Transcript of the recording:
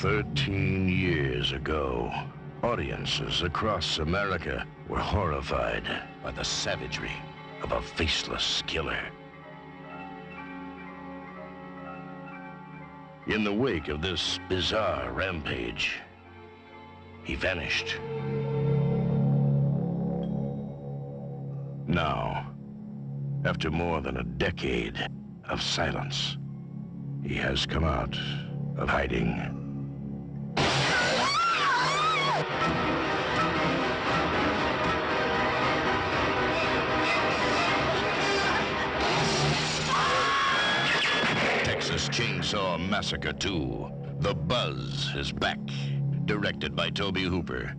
13 years ago, audiences across America were horrified by the savagery of a faceless killer. In the wake of this bizarre rampage, he vanished. Now, after more than a decade of silence, he has come out of hiding. Texas Chainsaw Massacre 2. The Buzz is back. Directed by Tobe Hooper.